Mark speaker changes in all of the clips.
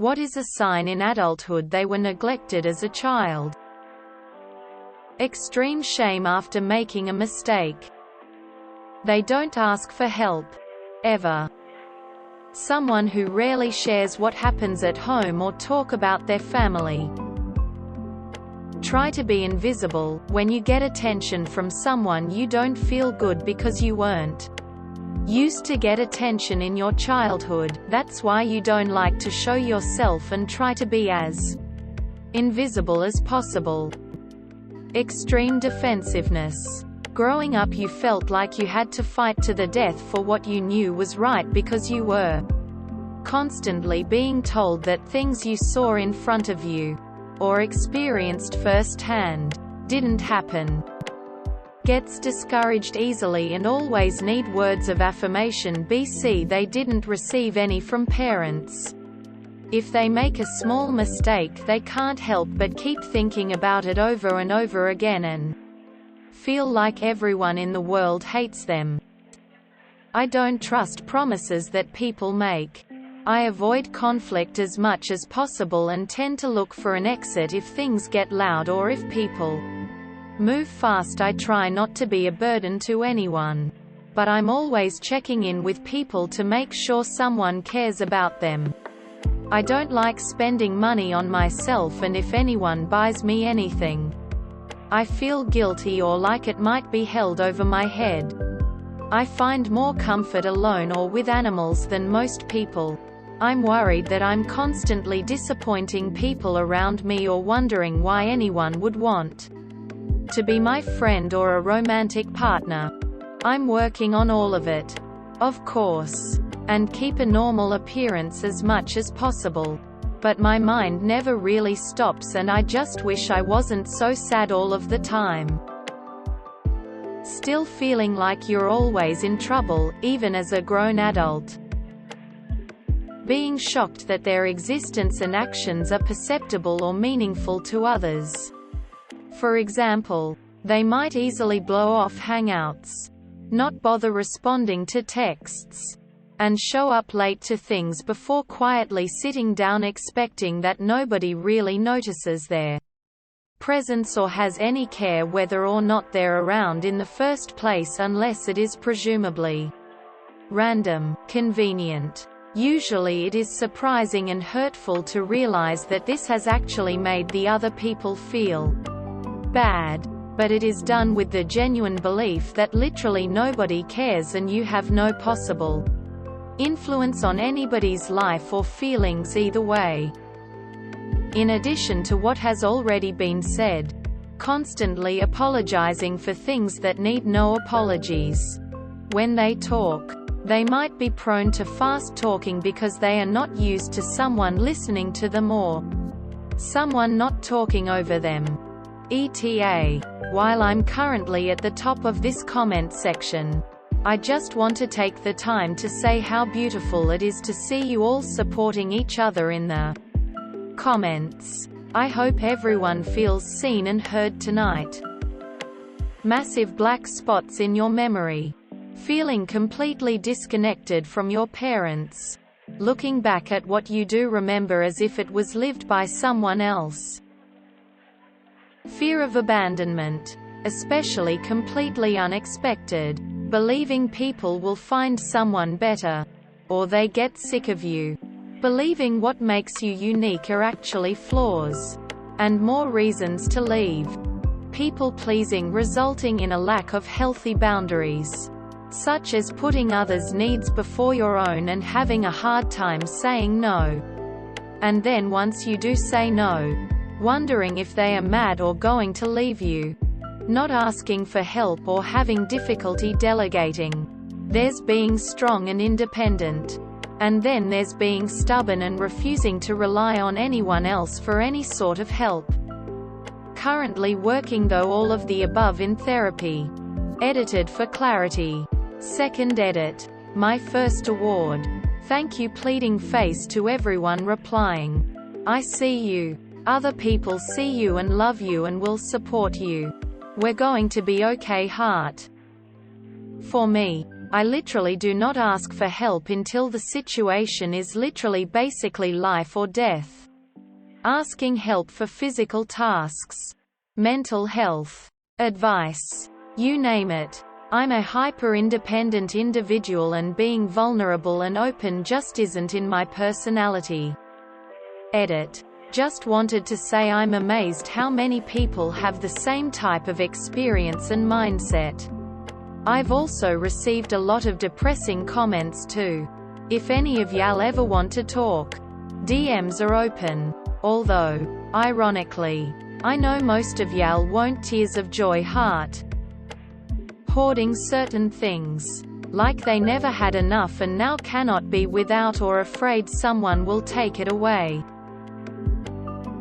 Speaker 1: What is a sign in adulthood they were neglected as a child? Extreme shame after making a mistake. They don't ask for help. Ever. Someone who rarely shares what happens at home or talk about their family. Try to be invisible. When you get attention from someone, you don't feel good because you weren't used to get attention in your childhood. That's why you don't like to show yourself and try to be as invisible as possible. Extreme defensiveness. Growing up, you felt like you had to fight to the death for what you knew was right because you were constantly being told that things you saw in front of you, or experienced firsthand, didn't happen. Gets discouraged easily and always need words of affirmation. BC they didn't receive any from parents. If they make a small mistake, they can't help but keep thinking about it over and over again and feel like everyone in the world hates them. I don't trust promises that people make. I avoid conflict as much as possible and tend to look for an exit if things get loud or if people move fast. I try not to be a burden to anyone, but I'm always checking in with people to make sure someone cares about them. I don't like spending money on myself, and if anyone buys me anything, I feel guilty or like it might be held over my head. I find more comfort alone or with animals than most people. I'm worried that I'm constantly disappointing people around me or wondering why anyone would want to be my friend or a romantic partner. I'm working on all of it, of course, and keep a normal appearance as much as possible. But my mind never really stops, and I just wish I wasn't so sad all of the time. Still feeling like you're always in trouble, even as a grown adult. Being shocked that their existence and actions are perceptible or meaningful to others. For example, they might easily blow off hangouts, not bother responding to texts, and show up late to things before quietly sitting down expecting that nobody really notices their presence or has any care whether or not they're around in the first place, unless it is presumably random, convenient. Usually it is surprising and hurtful to realize that this has actually made the other people feel bad, but it is done with the genuine belief that literally nobody cares and you have no possible influence on anybody's life or feelings either way. In addition to what has already been said, constantly apologizing for things that need no apologies. When they talk, they might be prone to fast talking because they are not used to someone listening to them or someone not talking over them. ETA. While I'm currently at the top of this comment section, I just want to take the time to say how beautiful it is to see you all supporting each other in the comments. I hope everyone feels seen and heard tonight. Massive black spots in your memory. Feeling completely disconnected from your parents. Looking back at what you do remember as if it was lived by someone else. Fear of abandonment, especially completely unexpected. Believing people will find someone better, or they get sick of you. Believing what makes you unique are actually flaws, and more reasons to leave. People pleasing resulting in a lack of healthy boundaries, such as putting others' needs before your own and having a hard time saying no. And then once you do say no, wondering if they are mad or going to leave you. Not asking for help or having difficulty delegating. There's being strong and independent. And then there's being stubborn and refusing to rely on anyone else for any sort of help. Currently working though all of the above in therapy. Edited for clarity. Second edit. My first award. Thank you pleading face to everyone replying. I see you. Other people see you and love you and will support you. We're going to be okay, heart. For me, I literally do not ask for help until the situation is literally basically life or death. Asking help for physical tasks, mental health, advice, you name it. I'm a hyper-independent individual, and being vulnerable and open just isn't in my personality. Edit. Just wanted to say I'm amazed how many people have the same type of experience and mindset. I've also received a lot of depressing comments too. If any of y'all ever want to talk, DMs are open. Although, ironically, I know most of y'all won't tears of joy heart. Hoarding certain things. Like they never had enough and now cannot be without, or afraid someone will take it away.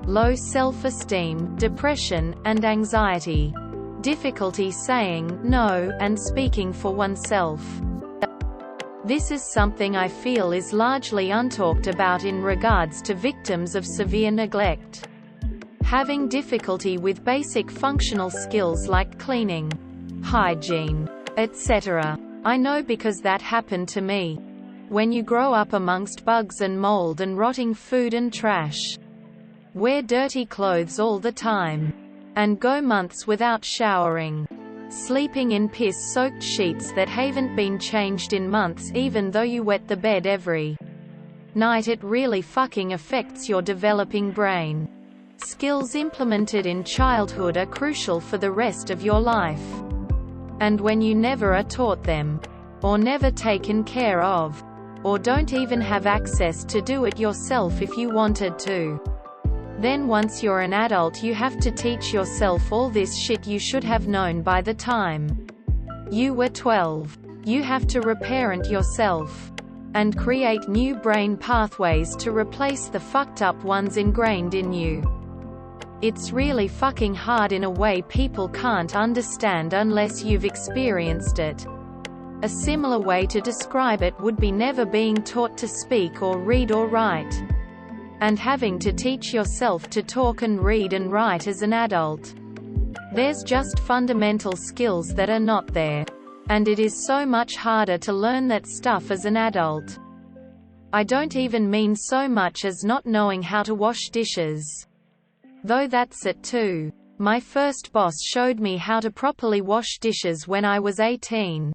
Speaker 1: Low self-esteem, depression, and anxiety. Difficulty saying no and speaking for oneself. This is something I feel is largely untalked about in regards to victims of severe neglect. Having difficulty with basic functional skills like cleaning, hygiene, etc. I know because that happened to me. When you grow up amongst bugs and mold and rotting food and trash, wear dirty clothes all the time, and go months without showering, sleeping in piss-soaked sheets that haven't been changed in months even though you wet the bed every night, it really fucking affects your developing brain. Skills implemented in childhood are crucial for the rest of your life. And when you never are taught them, or never taken care of, or don't even have access to do it yourself if you wanted to, then once you're an adult you have to teach yourself all this shit you should have known by the time you were 12. You have to reparent yourself and create new brain pathways to replace the fucked up ones ingrained in you. It's really fucking hard in a way people can't understand unless you've experienced it. A similar way to describe it would be never being taught to speak or read or write, and having to teach yourself to talk and read and write as an adult. There's just fundamental skills that are not there. And it is so much harder to learn that stuff as an adult. I don't even mean so much as not knowing how to wash dishes. Though that's it too. My first boss showed me how to properly wash dishes when I was 18.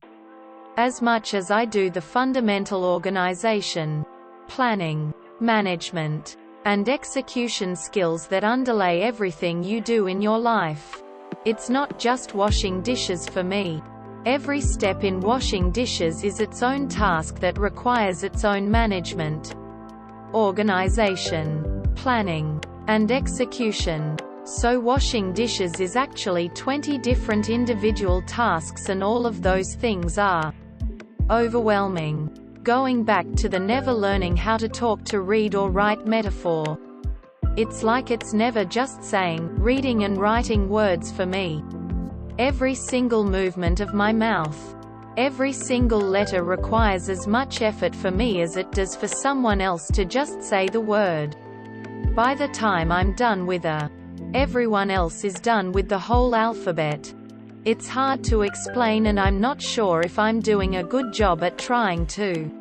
Speaker 1: As much as I do the fundamental organization, planning, management, and execution skills that underlay everything you do in your life. It's not just washing dishes for me. Every step in washing dishes is its own task that requires its own management, organization, planning, and execution. So washing dishes is actually 20 different individual tasks, and all of those things are overwhelming. Going back to the never learning how to talk to read or write metaphor. It's like it's never just saying, reading and writing words for me. Every single movement of my mouth, every single letter requires as much effort for me as it does for someone else to just say the word. By the time I'm done with everyone else is done with the whole alphabet. It's hard to explain, and I'm not sure if I'm doing a good job at trying to.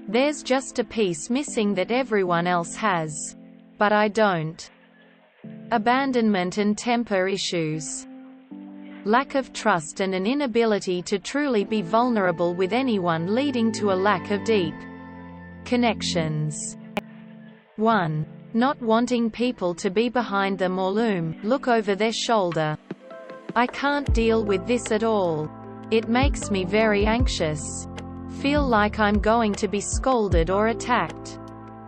Speaker 1: There's just a piece missing that everyone else has. But I don't. Abandonment and temper issues. Lack of trust and an inability to truly be vulnerable with anyone, leading to a lack of deep connections. 1. Not wanting people to be behind them or look over their shoulder. I can't deal with this at all. It makes me very anxious. Feel like I'm going to be scolded or attacked.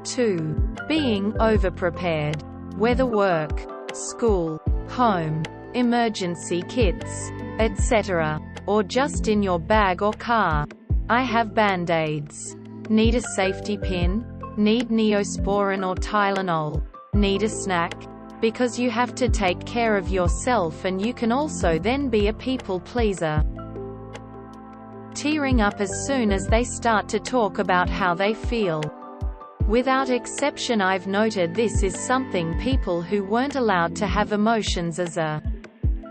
Speaker 1: 2. Being overprepared. Whether work, school, home, emergency kits, etc. or just in your bag or car. I have band-aids. Need a safety pin? Need Neosporin or Tylenol? Need a snack? Because you have to take care of yourself, and you can also then be a people pleaser. Tearing up as soon as they start to talk about how they feel. Without exception, I've noted this is something people who weren't allowed to have emotions as a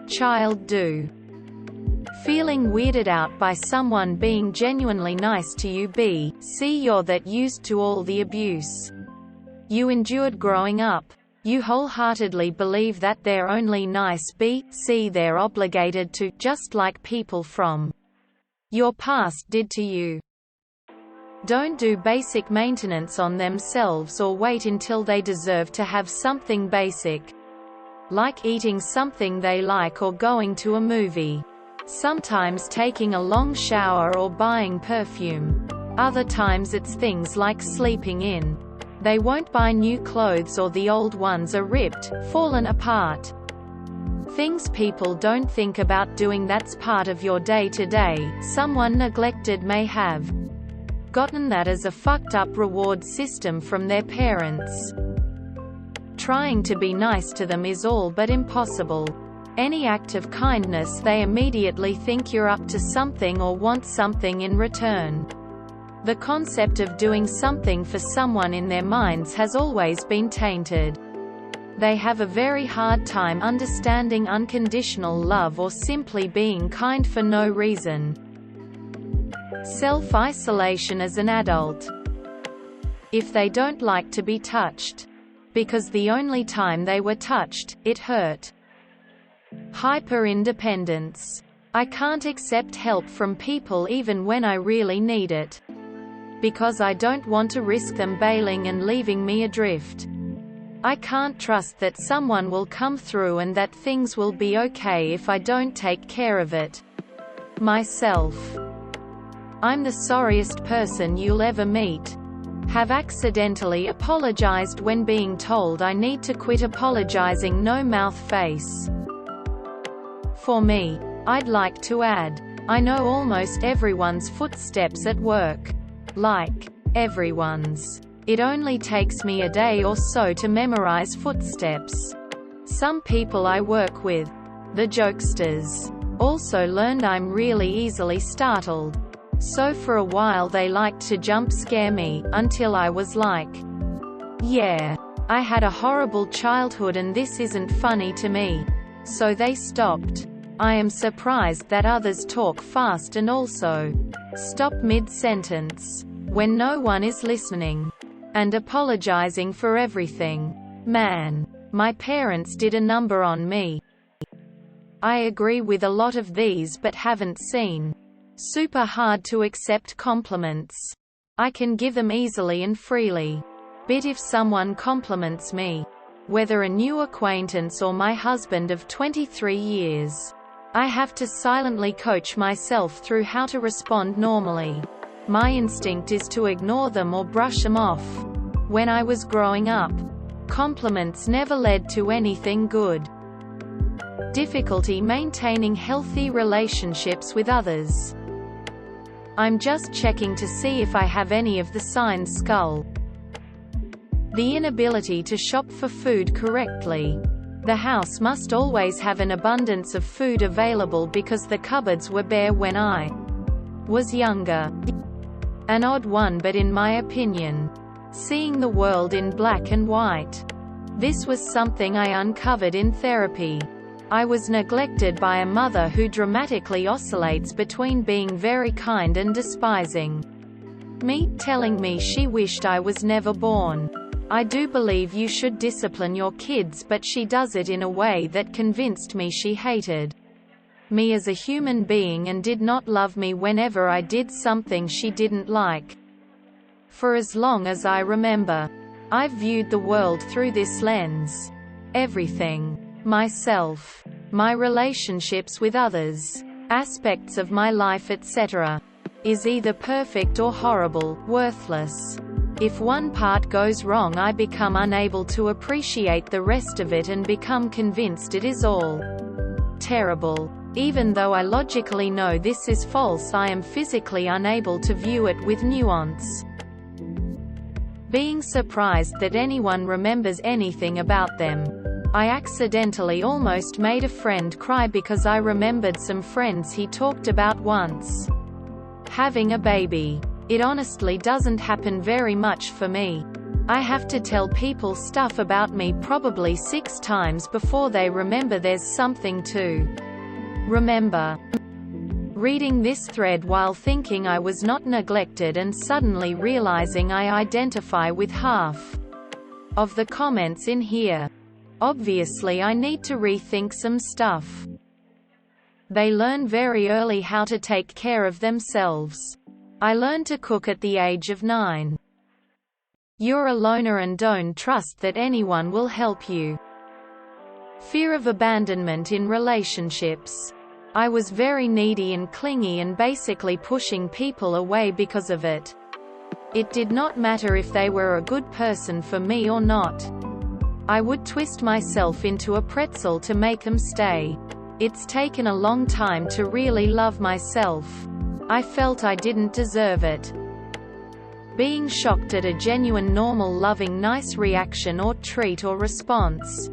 Speaker 1: child do. Feeling weirded out by someone being genuinely nice to you. B. C. You're that used to all the abuse you endured growing up. You wholeheartedly believe that they're only nice. B. C. They're obligated to, just like people from your past did to you. Don't do basic maintenance on themselves or wait until they deserve to have something basic, like eating something they like or going to a movie. Sometimes taking a long shower or buying perfume. Other times it's things like sleeping in. They won't buy new clothes or the old ones are ripped, fallen apart. Things people don't think about doing that's part of your day-to-day. Someone neglected may have gotten that as a fucked up reward system from their parents. Trying to be nice to them is all but impossible. Any act of kindness they immediately think you're up to something or want something in return. The concept of doing something for someone in their minds has always been tainted. They have a very hard time understanding unconditional love or simply being kind for no reason. Self-isolation as an adult. If they don't like to be touched, because the only time they were touched, it hurt. Hyper-independence. I can't accept help from people even when I really need it, because I don't want to risk them bailing and leaving me adrift. I can't trust that someone will come through and that things will be okay if I don't take care of it myself. I'm the sorriest person you'll ever meet. Have accidentally apologized when being told I need to quit apologizing. No mouth face. For me, I'd like to add, I know almost everyone's footsteps at work. Like, everyone's. It only takes me a day or so to memorize footsteps. Some people I work with, the jokesters, also learned I'm really easily startled. So for a while they liked to jump scare me, until I was like, yeah, I had a horrible childhood and this isn't funny to me. So they stopped. I am surprised that others talk fast and also stop mid-sentence when no one is listening, and apologizing for everything. Man, my parents did a number on me. I agree with a lot of these but haven't seen. Super hard to accept compliments. I can give them easily and freely. But if someone compliments me, whether a new acquaintance or my husband of 23 years, I have to silently coach myself through how to respond normally. My instinct is to ignore them or brush them off. When I was growing up, compliments never led to anything good. Difficulty maintaining healthy relationships with others. I'm just checking to see if I have any of the signs. Skull. The inability to shop for food correctly. The house must always have an abundance of food available because the cupboards were bare when I was younger. An odd one, but in my opinion, seeing the world in black and white. This was something I uncovered in therapy. I was neglected by a mother who dramatically oscillates between being very kind and despising me, telling me she wished I was never born. I do believe you should discipline your kids, but she does it in a way that convinced me she hated me as a human being and did not love me whenever I did something she didn't like. For as long as I remember, I've viewed the world through this lens. Everything. Myself, my relationships with others, aspects of my life, etc., is either perfect or horrible, worthless. If one part goes wrong, I become unable to appreciate the rest of it and become convinced it is all terrible. Even though I logically know this is false, I am physically unable to view it with nuance. Being surprised that anyone remembers anything about them. I accidentally almost made a friend cry because I remembered some friends he talked about once having a baby. It honestly doesn't happen very much for me. I have to tell people stuff about me probably 6 times before they remember there's something to remember. Reading this thread while thinking I was not neglected and suddenly realizing I identify with half of the comments in here. Obviously I need to rethink some stuff. They learn very early how to take care of themselves. I learned to cook at the age of 9. You're a loner and don't trust that anyone will help you. Fear of abandonment in relationships. I was very needy and clingy and basically pushing people away because of it. It did not matter if they were a good person for me or not. I would twist myself into a pretzel to make them stay. It's taken a long time to really love myself. I felt I didn't deserve it. Being shocked at a genuine normal loving nice reaction or treat or response.